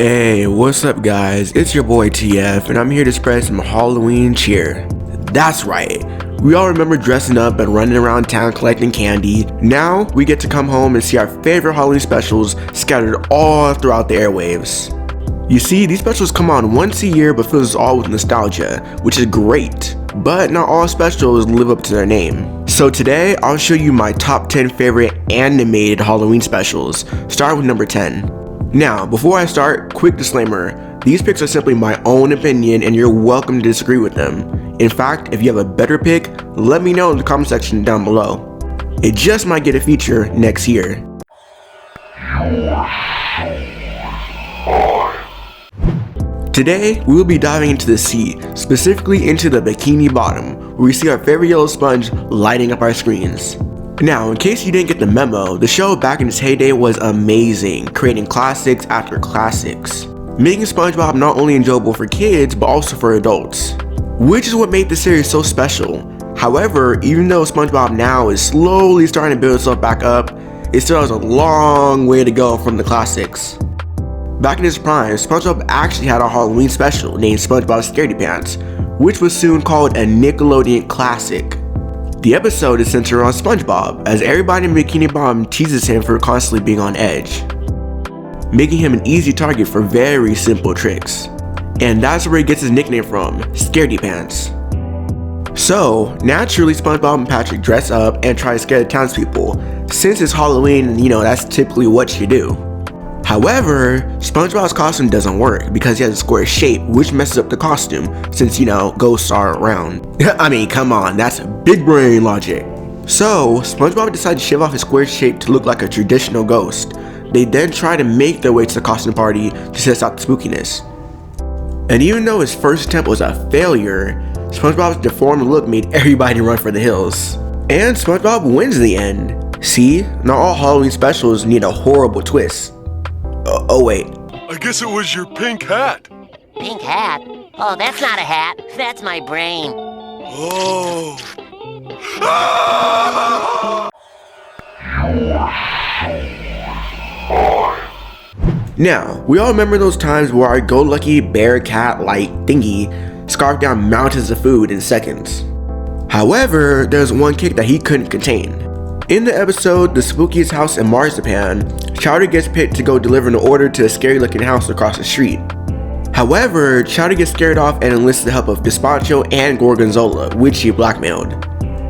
Hey, what's up guys? It's your boy TF and I'm here to spread some Halloween cheer. That's right, we all remember dressing up and running around town collecting candy. Now we get to come home and see our favorite Halloween specials scattered all throughout the airwaves. You see, these specials come on once a year but fills us all with nostalgia, which is great. But not all specials live up to their name. So today, I'll show you my top 10 favorite animated Halloween specials, starting with number 10. Now, before I start, quick disclaimer, these picks are simply my own opinion and you're welcome to disagree with them. In fact, if you have a better pick, let me know in the comment section down below. It just might get a feature next year. Today, we will be diving into the sea, specifically into the Bikini Bottom, where we see our favorite yellow sponge lighting up our screens. Now, in case you didn't get the memo, the show back in its heyday was amazing, creating classics after classics, making SpongeBob not only enjoyable for kids, but also for adults, which is what made the series so special. However, even though SpongeBob now is slowly starting to build itself back up, it still has a long way to go from the classics. Back in its prime, SpongeBob actually had a Halloween special named SpongeBob Scaredy Pants, which was soon called a Nickelodeon classic. The episode is centered on SpongeBob, as everybody in Bikini Bottom teases him for constantly being on edge, making him an easy target for very simple tricks. And that's where he gets his nickname from, Scaredy Pants. So, naturally SpongeBob and Patrick dress up and try to scare the townspeople, since it's Halloween and that's typically what you do. However, SpongeBob's costume doesn't work because he has a square shape, which messes up the costume since, ghosts are around. I mean, come on, that's big brain logic. So, SpongeBob decided to shave off his square shape to look like a traditional ghost. They then try to make their way to the costume party to test out the spookiness. And even though his first attempt was a failure, SpongeBob's deformed look made everybody run for the hills. And SpongeBob wins in the end. See, not all Halloween specials need a horrible twist. Oh wait. I guess it was your pink hat. Pink hat? Oh, that's not a hat. That's my brain. Oh. Now, we all remember those times where our go-lucky bear cat-like thingy scarfed down mountains of food in seconds. However, there's one kick that he couldn't contain. In the episode, The Spookiest House in Marzipan, Chowder gets picked to go deliver an order to a scary looking house across the street. However, Chowder gets scared off and enlists the help of Despacho and Gorgonzola, which he blackmailed.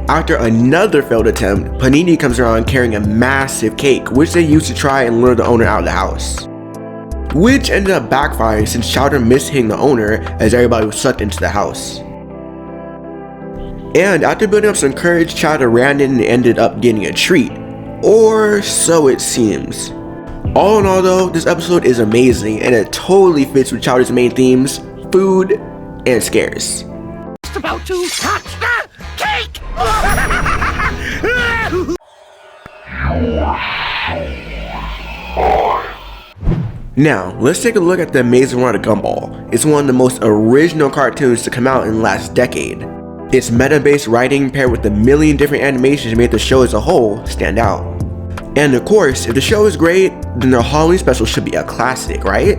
After another failed attempt, Panini comes around carrying a massive cake, which they use to try and lure the owner out of the house, which ended up backfiring since Chowder missed hitting the owner as everybody was sucked into the house. And after building up some courage, Chowder ran in and ended up getting a treat. Or so it seems. All in all though, this episode is amazing and it totally fits with Chowder's main themes, food and scares. Just about to touch the cake! Now, let's take a look at The Amazing World of Gumball. It's one of the most original cartoons to come out in the last decade. Its meta-based writing paired with the million different animations made the show as a whole stand out. And of course, if the show is great, then the Halloween special should be a classic, right?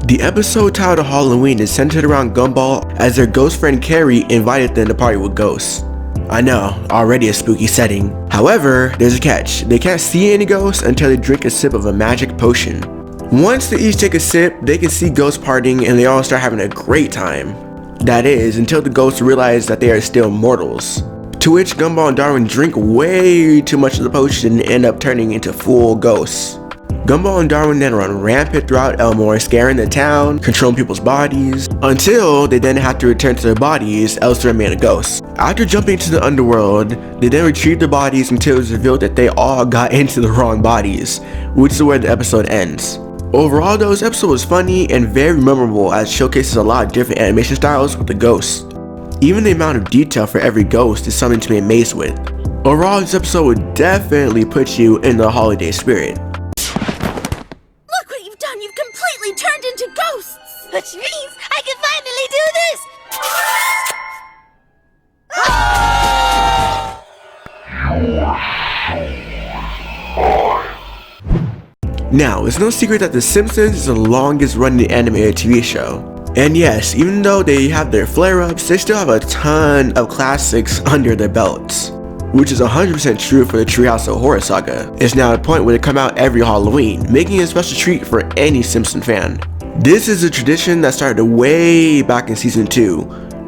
The episode titled Halloween is centered around Gumball as their ghost friend Carrie invited them to party with ghosts. I know, already a spooky setting. However, there's a catch. They can't see any ghosts until they drink a sip of a magic potion. Once they each take a sip, they can see ghosts partying and they all start having a great time. That is, until the ghosts realize that they are still mortals. To which Gumball and Darwin drink way too much of the potion and end up turning into full ghosts. Gumball and Darwin then run rampant throughout Elmore, scaring the town, controlling people's bodies, until they then have to return to their bodies, else they remain a ghost. After jumping to the underworld, they then retrieve their bodies until it's revealed that they all got into the wrong bodies, which is where the episode ends. Overall though, this episode was funny and very memorable as it showcases a lot of different animation styles with the ghosts. Even the amount of detail for every ghost is something to be amazed with. Overall, this episode would definitely put you in the holiday spirit. Look what you've done! You've completely turned into ghosts! Which means I can finally do this! Now, it's no secret that The Simpsons is the longest running animated TV show. And yes, even though they have their flare-ups, they still have a ton of classics under their belts. Which is 100% true for the Treehouse of Horror saga. It's now at a point where they come out every Halloween, making it a special treat for any Simpson fan. This is a tradition that started way back in season 2,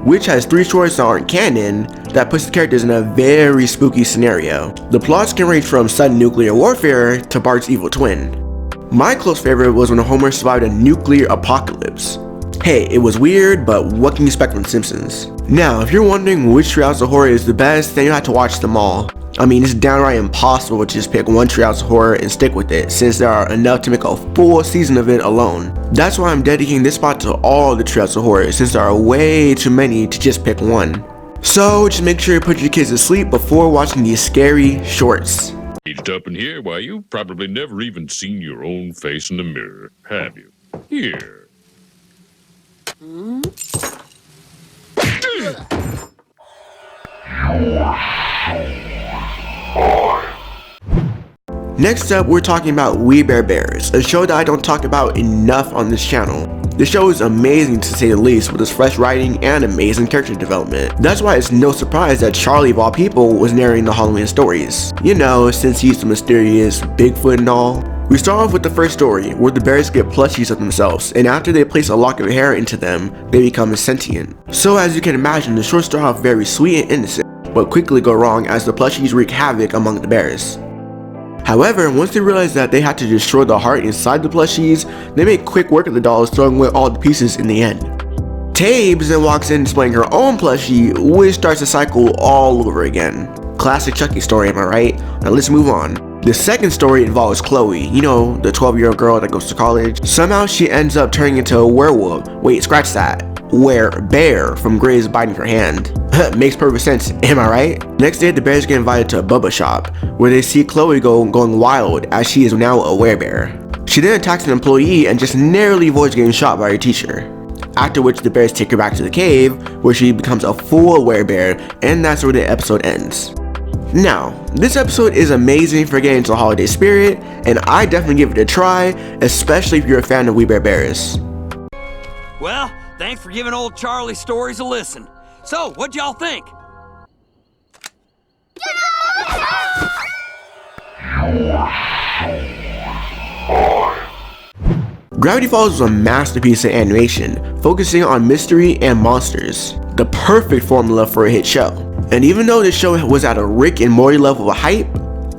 which has 3 stories that aren't canon that puts the characters in a very spooky scenario. The plots can range from sudden nuclear warfare to Bart's evil twin. My close favorite was when Homer survived a nuclear apocalypse. Hey, it was weird, but what can you expect from Simpsons? Now, if you're wondering which Treehouse of Horror is the best, then you have to watch them all. I mean, it's downright impossible to just pick one Treehouse of Horror and stick with it, since there are enough to make a full season of it alone. That's why I'm dedicating this spot to all the Treehouse of Horror, since there are way too many to just pick one. So, just make sure you put your kids to sleep before watching these scary shorts. Aged up in here, why you've probably never even seen your own face in the mirror, have you? Here. Next up, we're talking about We Bare Bears, a show that I don't talk about enough on this channel. The show is amazing to say the least, with its fresh writing and amazing character development. That's why it's no surprise that Charlie of all people was narrating the Halloween stories. You know, since he's the mysterious Bigfoot and all. We start off with the first story, where the bears get plushies of themselves, and after they place a lock of hair into them, they become sentient. So as you can imagine, the shorts start off very sweet and innocent, but quickly go wrong as the plushies wreak havoc among the bears. However, once they realize that they had to destroy the heart inside the plushies, they make quick work of the dolls, throwing away all the pieces in the end. Tabes then walks in displaying her own plushie, which starts the cycle all over again. Classic Chucky story, am I right? Now let's move on. The second story involves Chloe, you know, the 12-year-old girl that goes to college. Somehow she ends up turning into a werewolf. Wait, scratch that. Were-bear from Grey's biting her hand. Makes perfect sense, am I right? Next day, the bears get invited to a Bubba shop, where they see Chloe going wild as she is now a werebear. She then attacks an employee and just narrowly avoids getting shot by her teacher. After which the bears take her back to the cave, where she becomes a full werebear, and that's where the episode ends. Now, this episode is amazing for getting into the holiday spirit, and I definitely give it a try, especially if you're a fan of We Bare Bears. Well, thanks for giving old Charlie's stories a listen. So, what'd y'all think? Gravity Falls was a masterpiece of animation, focusing on mystery and monsters. The perfect formula for a hit show. And even though the show was at a Rick and Morty level of hype,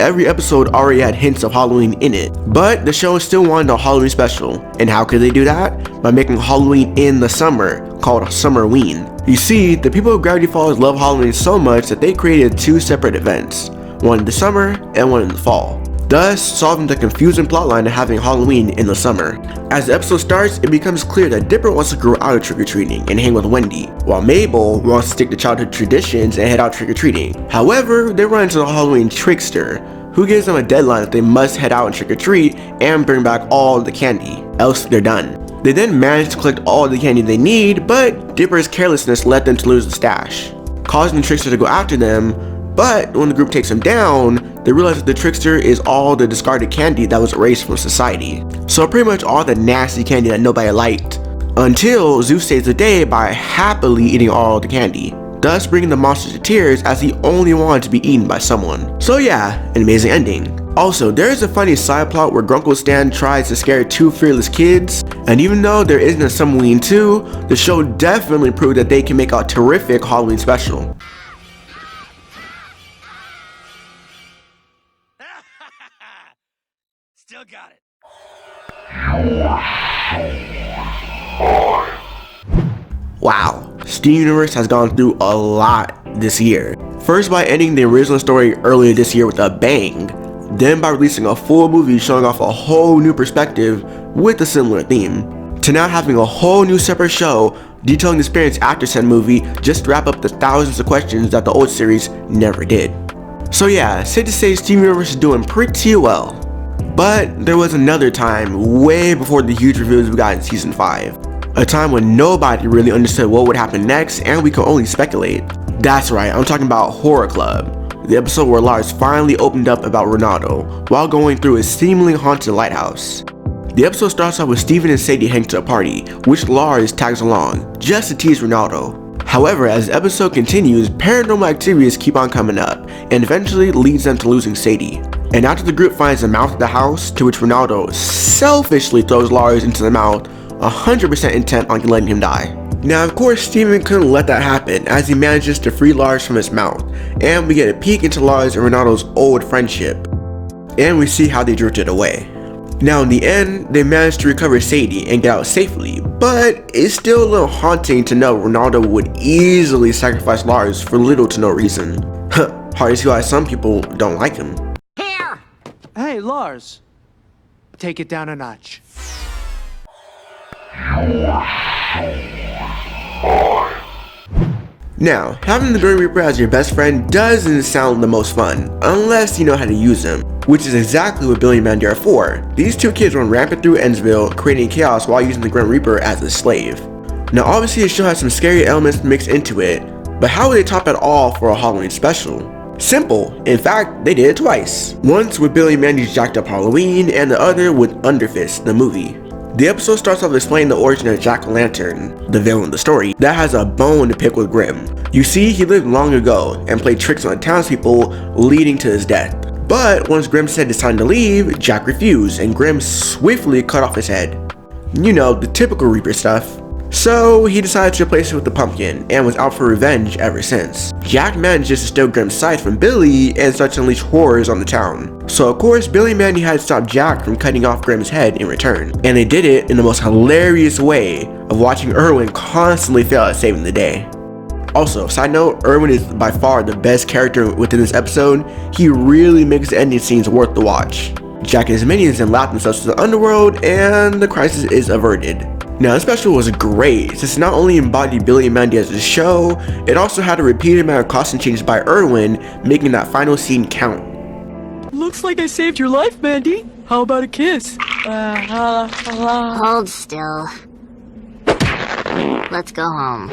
every episode already had hints of Halloween in it. But the show still wanted a Halloween special. And how could they do that? By making Halloween in the summer, called Summerween. You see, the people of Gravity Falls love Halloween so much that they created 2 separate events. One in the summer and one in the fall. Thus, solving the confusing plotline of having Halloween in the summer. As the episode starts, it becomes clear that Dipper wants to grow out of trick-or-treating and hang with Wendy, while Mabel wants to stick to childhood traditions and head out trick-or-treating. However, they run into the Halloween trickster, who gives them a deadline that they must head out and trick-or-treat and bring back all the candy, else they're done. They then manage to collect all the candy they need, but Dipper's carelessness led them to lose the stash, causing the trickster to go after them. But when the group takes him down, they realize that the trickster is all the discarded candy that was erased from society. So pretty much all the nasty candy that nobody liked. Until Zeus saves the day by happily eating all the candy, thus bringing the monster to tears as he only wanted to be eaten by someone. So yeah, an amazing ending. Also, there is a funny side plot where Grunkle Stan tries to scare 2 fearless kids, and even though there isn't a Summerween 2, the show definitely proved that they can make a terrific Halloween special. Still got it. Wow, Steven Universe has gone through a lot this year. First by ending the original story earlier this year with a bang, then by releasing a full movie showing off a whole new perspective with a similar theme, to now having a whole new separate show detailing the experience after said movie just to wrap up the thousands of questions that the old series never did. So yeah, safe to say Steven Universe is doing pretty well. But there was another time, way before the huge reveals we got in season 5. A time when nobody really understood what would happen next and we could only speculate. That's right, I'm talking about Horror Club. the episode where Lars finally opened up about Ronaldo while going through a seemingly haunted lighthouse. The episode starts off with Steven and Sadie heading to a party, which Lars tags along, just to tease Ronaldo. However, as the episode continues, paranormal activities keep on coming up, and eventually leads them to losing Sadie. And after the group finds the mouth of the house, to which Ronaldo selfishly throws Lars into the mouth, 100% intent on letting him die. Now of course Steven couldn't let that happen as he manages to free Lars from his mouth, and we get a peek into Lars and Ronaldo's old friendship, and we see how they drifted away. Now in the end, they managed to recover Sadie and get out safely, but it's still a little haunting to know Ronaldo would easily sacrifice Lars for little to no reason. Hard to see why some people don't like him. Here! Hey, Lars. Take it down a notch. Now, having the Grim Reaper as your best friend doesn't sound the most fun, unless you know how to use him, which is exactly what Billy and Mandy are for. These two kids run rampant through Ennsville, creating chaos while using the Grim Reaper as a slave. Now obviously the show has some scary elements mixed into it, but how would they top it all for a Halloween special? Simple. In fact, they did it twice. Once with Billy and Mandy's Jacked Up Halloween, and the other with Underfist, the movie. The episode starts off explaining the origin of Jack-O-Lantern, the villain of the story, that has a bone to pick with Grim. You see, he lived long ago and played tricks on the townspeople, leading to his death. But once Grim said it's time to leave, Jack refused, and Grim swiftly cut off his head. You know, the typical Reaper stuff. So he decided to replace it with the pumpkin, and was out for revenge ever since. Jack manages to steal Grim's scythe from Billy and starts to unleash horrors on the town. So of course, Billy and Mandy had to stop Jack from cutting off Grim's head in return. And they did it in the most hilarious way of watching Erwin constantly fail at saving the day. Also, side note, Erwin is by far the best character within this episode. He really makes the ending scenes worth the watch. Jack and his minions then lap themselves to the underworld, and the crisis is averted. Now this special was great, since it not only embodied Billy and Mandy as a show, it also had a repeated amount of costume changes by Erwin, making that final scene count. Looks like I saved your life, Mandy. How about a kiss? Hold still. Let's go home.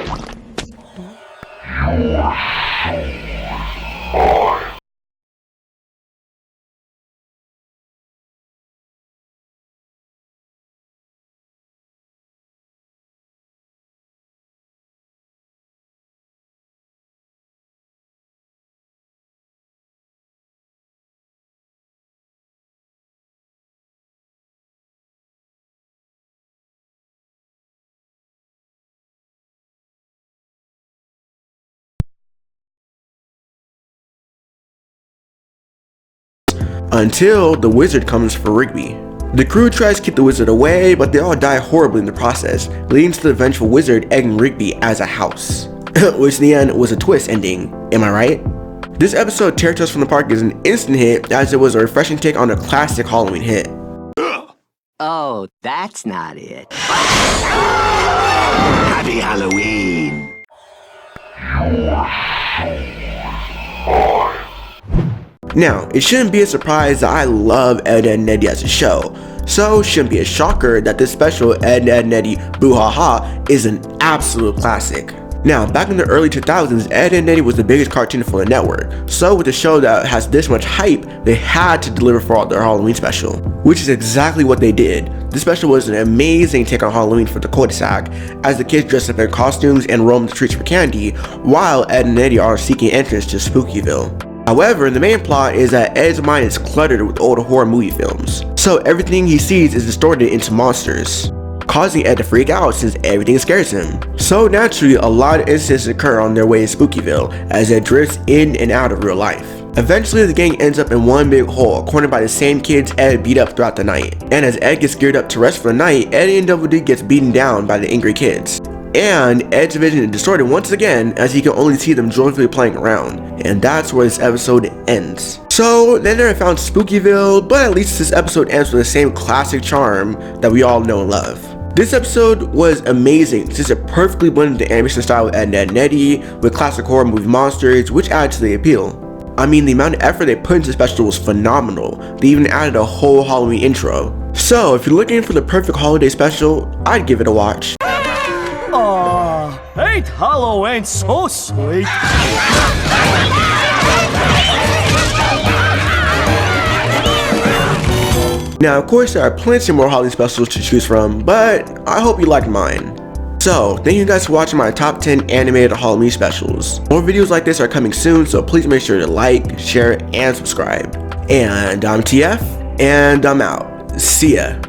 Until the wizard comes for Rigby. The crew tries to keep the wizard away, but they all die horribly in the process, leading to the vengeful wizard egging Rigby as a house. Which in the end was a twist ending, am I right? This episode, Tear Us from the Park, is an instant hit, as it was a refreshing take on a classic Halloween hit. Oh, that's not it. Happy Halloween! Now, it shouldn't be a surprise that I love Ed, Edd n Eddy as a show, so it shouldn't be a shocker that this special Ed, Edd n Eddy Boo Ha Ha is an absolute classic. Now, back in the early 2000s, Ed, Edd n Eddy was the biggest cartoon for the network, so with a show that has this much hype, they had to deliver for their Halloween special, which is exactly what they did. This special was an amazing take on Halloween for the cul-de-sac, as the kids dress up in costumes and roam the streets for candy, while Ed and Eddy are seeking entrance to Spookyville. However, the main plot is that Ed's mind is cluttered with old horror movie films, so everything he sees is distorted into monsters, causing Ed to freak out since everything scares him. So naturally, a lot of incidents occur on their way to Spookyville as Ed drifts in and out of real life. Eventually, the gang ends up in one big hole, cornered by the same kids Ed beat up throughout the night. And as Ed gets geared up to rest for the night, Eddie and Double D gets beaten down by the angry kids. And Ed's vision is distorted once again, as he can only see them joyfully playing around. And that's where this episode ends. So then they found Spookyville, but at least this episode ends with the same classic charm that we all know and love. This episode was amazing since it perfectly blended the animation style of Ed, Edd n Eddy with classic horror movie monsters, which added to the appeal. I mean, the amount of effort they put into the special was phenomenal. They even added a whole Halloween intro. So if you're looking for the perfect holiday special, I'd give it a watch. Ain't Halloween so sweet? Now, of course, there are plenty more Halloween specials to choose from, but I hope you liked mine. So, thank you guys for watching my top 10 animated Halloween specials. More videos like this are coming soon, so please make sure to like, share, and subscribe. And I'm TF, and I'm out. See ya.